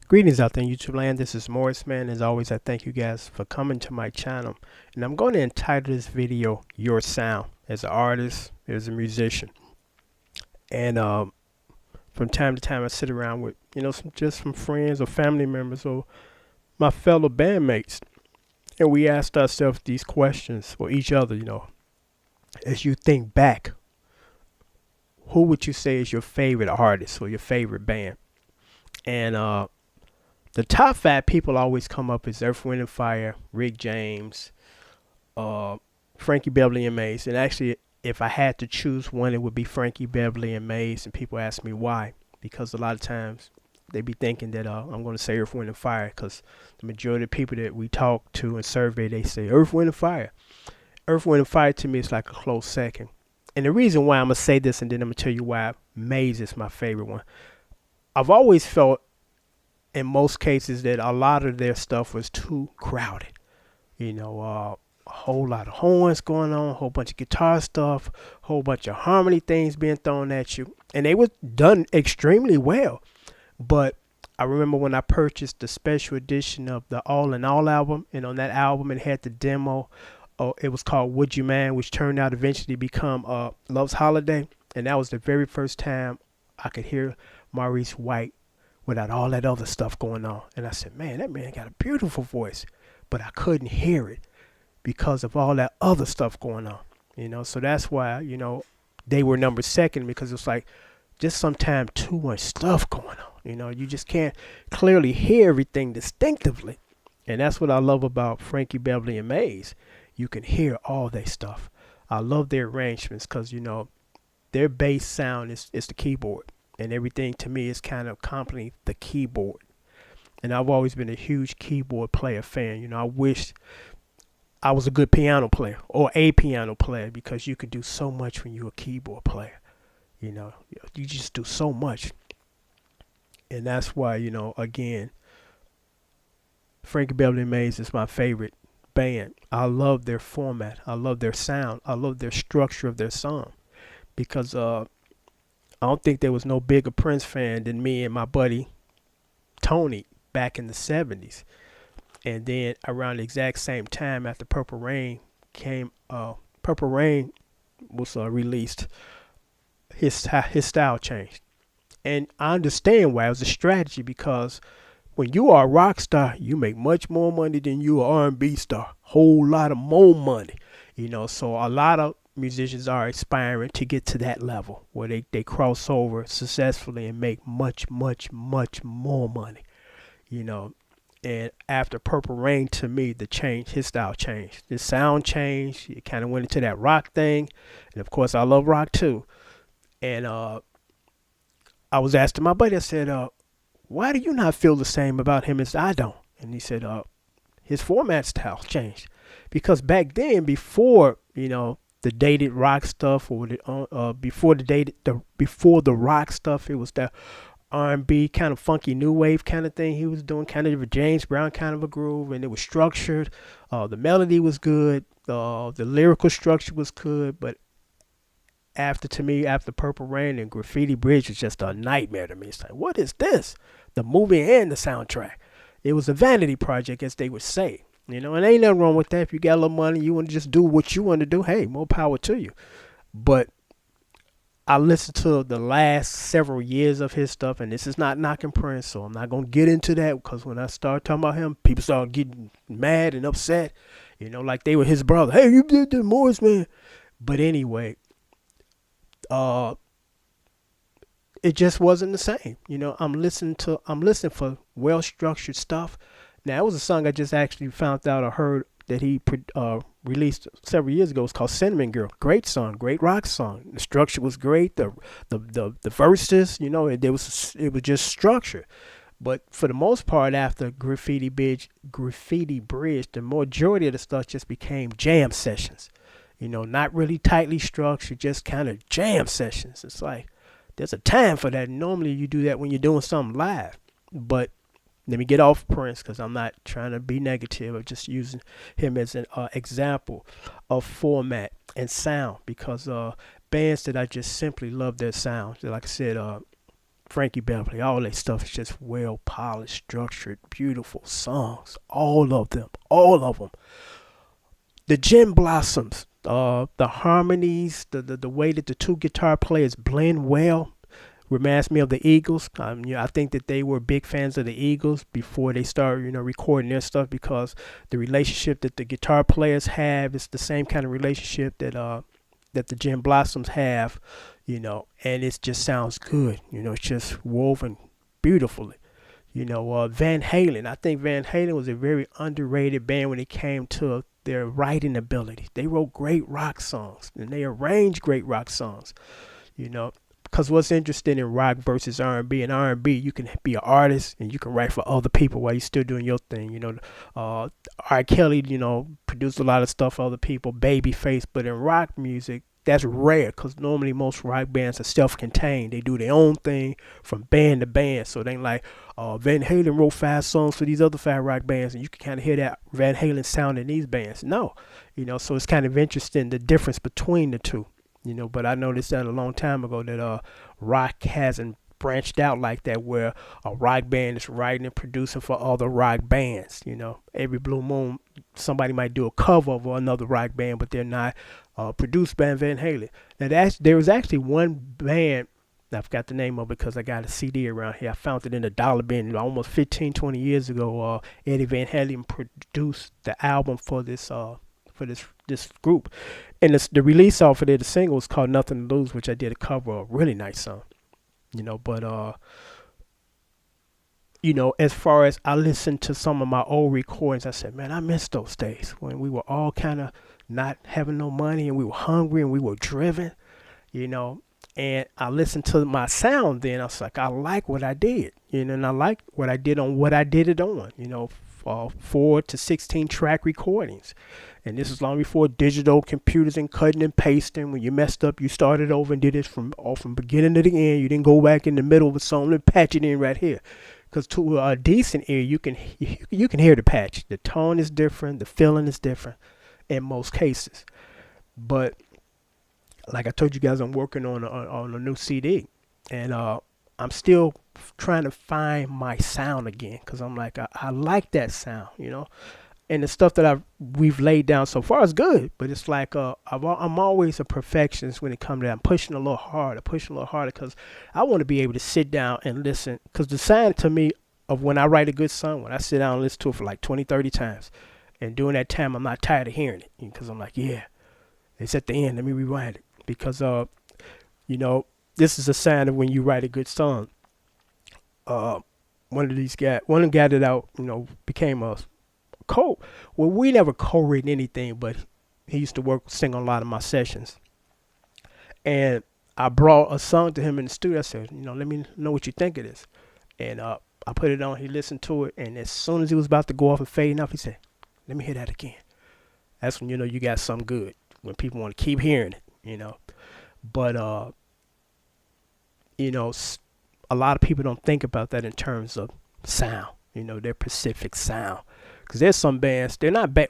Greetings out there in YouTube land. This is Morris Man. As always, I thank you guys for coming to my channel. And I'm going to entitle this video Your Sound, as an artist, as a musician. And from time to time I sit around with, some friends or family members or my fellow bandmates. And we asked ourselves these questions for each other, as you think back, who would you say is your favorite artist or your favorite band? And the top five people always come up is Earth, Wind and Fire, Rick James, Frankie Beverly and Maze. And actually, if I had to choose one, it would be Frankie Beverly and Maze. And people ask me why, because a lot of times they be thinking that I'm going to say Earth, Wind and Fire, because the majority of people that we talk to and survey, they say Earth, Wind and Fire. Earth, Wind and Fire to me is like a close second. And the reason why I'm going to say this, and then I'm going to tell you why Maze is my favorite one. I've always felt in most cases that a lot of their stuff was too crowded. A whole lot of horns going on, a whole bunch of guitar stuff, a whole bunch of harmony things being thrown at you. And they were done extremely well. But I remember when I purchased the special edition of the All in All album, and on that album it had the demo. It was called Would You Man, which turned out eventually to become Love's Holiday. And that was the very first time I could hear Maurice White without all that other stuff going on. And I said, man, that man got a beautiful voice, but I couldn't hear it because of all that other stuff going on. So that's why, they were number second, because it's like just sometimes too much stuff going on. You just can't clearly hear everything distinctively. And that's what I love about Frankie Beverly and Maze. You can hear all their stuff. I love their arrangements because, their bass sound is the keyboard. And everything to me is kind of accompanying the keyboard. And I've always been a huge keyboard player fan. I wish I was a good piano player or a piano player, because you could do so much when you're a keyboard player. You just do so much. And that's why, again, Frankie Beverly and Maze is my favorite band. I love their format. I love their sound. I love their structure of their song. Because I don't think there was no bigger Prince fan than me and my buddy Tony back in the 70s. And then around the exact same time after Purple Rain came, Purple Rain was released, his style changed. And I understand why. It was a strategy, because when you are a rock star, you make much more money than you are R&B star. Whole lot of more money. So a lot of musicians are aspiring to get to that level where they cross over successfully and make much more money. And after Purple Rain, to me, his style changed, his sound changed. It kind of went into that rock thing, and of course I love rock too. And I was asking my buddy, I said, why do you not feel the same about him as I don't? And he said, his format style changed, because back then, before the dated rock stuff, or before the rock stuff, it was the R&B kind of funky new wave kind of thing he was doing, kind of a James Brown kind of a groove, and it was structured. The melody was good, the lyrical structure was good, but after Purple Rain, and Graffiti Bridge was just a nightmare to me. It's like, what is this? The movie and the soundtrack. It was a vanity project, as they would say. And ain't nothing wrong with that. If you got a little money, you want to just do what you want to do, hey, more power to you. But I listened to the last several years of his stuff, and this is not knocking Prince, so I'm not going to get into that, because when I start talking about him, people start getting mad and upset, like they were his brother. Hey, you did the Morris, man. But anyway, it just wasn't the same. I'm listening for well-structured stuff. Now, it was a song I just actually found out or heard that he released several years ago. It's called Cinnamon Girl. Great song, great rock song. The structure was great. The verses, it was just structured. But for the most part, after Graffiti Bridge, the majority of the stuff just became jam sessions. Not really tightly structured, just kind of jam sessions. It's like there's a time for that. Normally you do that when you're doing something live. But let me get off Prince, because I'm not trying to be negative. I'm just using him as an example of format and sound, because bands that I just simply love their sound. Like I said, Frankie Beverly, all that stuff is just well polished, structured, beautiful songs. All of them, all of them. The Gin Blossoms, the harmonies, the way that the two guitar players blend well reminds me of the Eagles. I think that they were big fans of the Eagles before they started, recording their stuff, because the relationship that the guitar players have is the same kind of relationship that the Gin Blossoms have, and it just sounds good. It's just woven beautifully. Van Halen. I think Van Halen was a very underrated band when it came to their writing ability. They wrote great rock songs and they arranged great rock songs. Because what's interesting in rock versus R&B, in R&B you can be an artist and you can write for other people while you're still doing your thing. R. Kelly, produced a lot of stuff for other people, Babyface, but in rock music, that's rare because normally most rock bands are self-contained. They do their own thing from band to band. So they ain't like Van Halen wrote 5 songs for these other 5 rock bands, and you can kind of hear that Van Halen sound in these bands. No, so it's kind of interesting the difference between the two. But I noticed that a long time ago that rock hasn't branched out like that, where a rock band is writing and producing for other rock bands. Every blue moon somebody might do a cover of another rock band, but they're not produced by Van Halen. Now there was actually one band, I forgot the name of it because I got a CD around here. I found it in a dollar bin almost 15, 20 years ago. Eddie Van Halen produced the album for this group, and the release off of it, the single was called Nothing to Lose, which I did a cover of. Really nice song. But as far as I listened to some of my old recordings, I said, man, I miss those days when we were all kind of not having no money and we were hungry and we were driven, and I listened to my sound then. I was like, I like what I did, and I like what I did on what I did it on, 4 to 16 track recordings. And this is long before digital computers and cutting and pasting. When you messed up, you started over and did it from beginning to the end. You didn't go back in the middle of a song and patch it in right here. Because to a decent ear, you can hear the patch. The tone is different. The feeling is different in most cases. But like I told you guys, I'm working on a new CD. And I'm still trying to find my sound again. Because I'm like, I like that sound, And the stuff that we've laid down so far is good, but it's like I'm always a perfectionist when it comes to that. I'm pushing a little harder because I want to be able to sit down and listen. Because the sign to me of when I write a good song, when I sit down and listen to it for like 20, 30 times, and during that time I'm not tired of hearing it, because I'm like, yeah, it's at the end. Let me rewrite it, because this is a sign of when you write a good song. One of the guy that became a we never co-written anything, but he used to sing on a lot of my sessions. And I brought a song to him in the studio. I said, let me know what you think of this. And I put it on. He listened to it, and as soon as he was about to go off and fading off, he said, let me hear that again. That's when you got something good, when people want to keep hearing it, But a lot of people don't think about that in terms of sound, their specific sound. Because there's some bands, they're not bad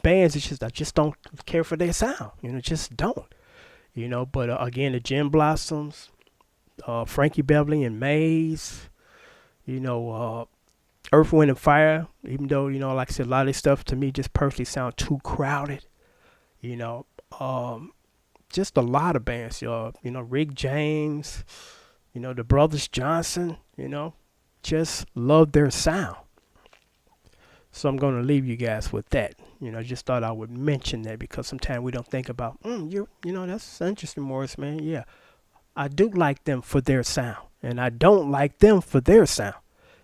bands. It's just I just don't care for their sound. Just don't. But again, the Gin Blossoms, Frankie Beverly and Maze, Earth, Wind and Fire. Even though like I said, a lot of this stuff to me just personally sound too crowded. Just a lot of bands. Rick James, the Brothers Johnson. Just love their sound. So I'm going to leave you guys with that. Just thought I would mention that, because sometimes we don't think about, that's interesting, Morris, man. Yeah, I do like them for their sound, and I don't like them for their sound.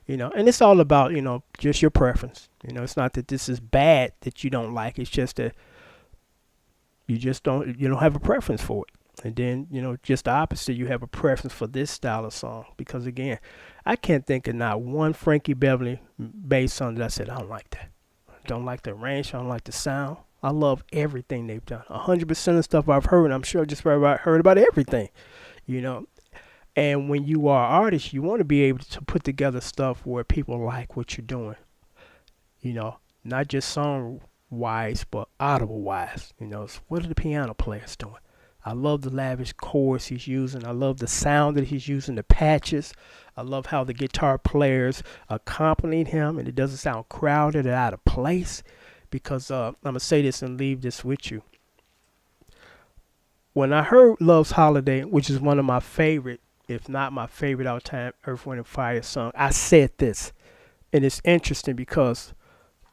And it's all about, just your preference. It's not that this is bad that you don't like. It's just that you don't have a preference for it. And then, just the opposite, you have a preference for this style of song. Because again, I can't think of not one Frankie Beverly bass song that I said, I don't like that. I don't like the arrangement. I don't like the sound. I love everything they've done. 100% of stuff I've heard, and I'm sure just heard about everything, And when you are an artist, you want to be able to put together stuff where people like what you're doing, not just song-wise, but audible-wise. What are the piano players doing? I love the lavish chords he's using. I love the sound that he's using, the patches. I love how the guitar players accompanied him, and it doesn't sound crowded or out of place. Because I'm gonna say this and leave this with you. When I heard Love's Holiday, which is one of my favorite, if not my favorite all time Earth, Wind and Fire song, I said this. And it's interesting because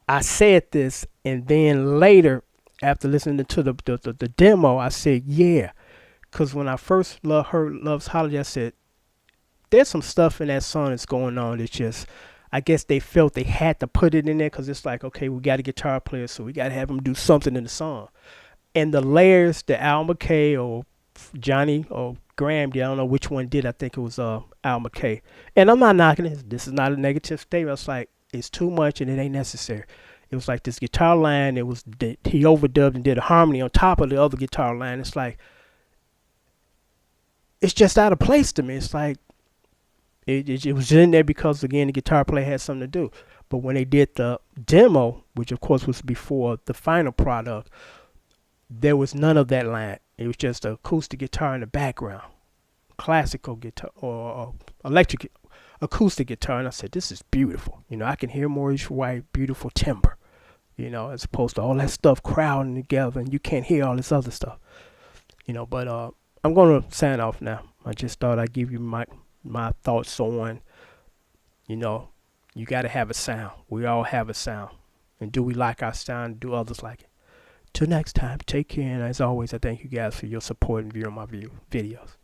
I said this, and then later, after listening to the demo, I said, yeah. Because when I first heard Love's Holiday, I said, there's some stuff in that song that's going on. It's just, I guess they felt they had to put it in there because it's like, okay, we got a guitar player, so we got to have him do something in the song. And the layers that Al McKay or Johnny or Graham did, I don't know which one did. I think it was Al McKay. And I'm not knocking it. This is not a negative statement. It's like, it's too much and it ain't necessary. It was like this guitar line. He overdubbed and did a harmony on top of the other guitar line. It's like, it's just out of place to me. It's like, it was in there because, again, the guitar player had something to do. But when they did the demo, which of course was before the final product, there was none of that line. It was just an acoustic guitar in the background, classical guitar or electric acoustic guitar. And I said, this is beautiful. I can hear Maurice White, beautiful timbre, as opposed to all that stuff crowding together and you can't hear all this other stuff. But I'm going to sign off now. I just thought I'd give you my thoughts on, you got to have a sound. We all have a sound. And do we like our sound? Do others like it? Till next time, take care. And as always, I thank you guys for your support and viewing my videos.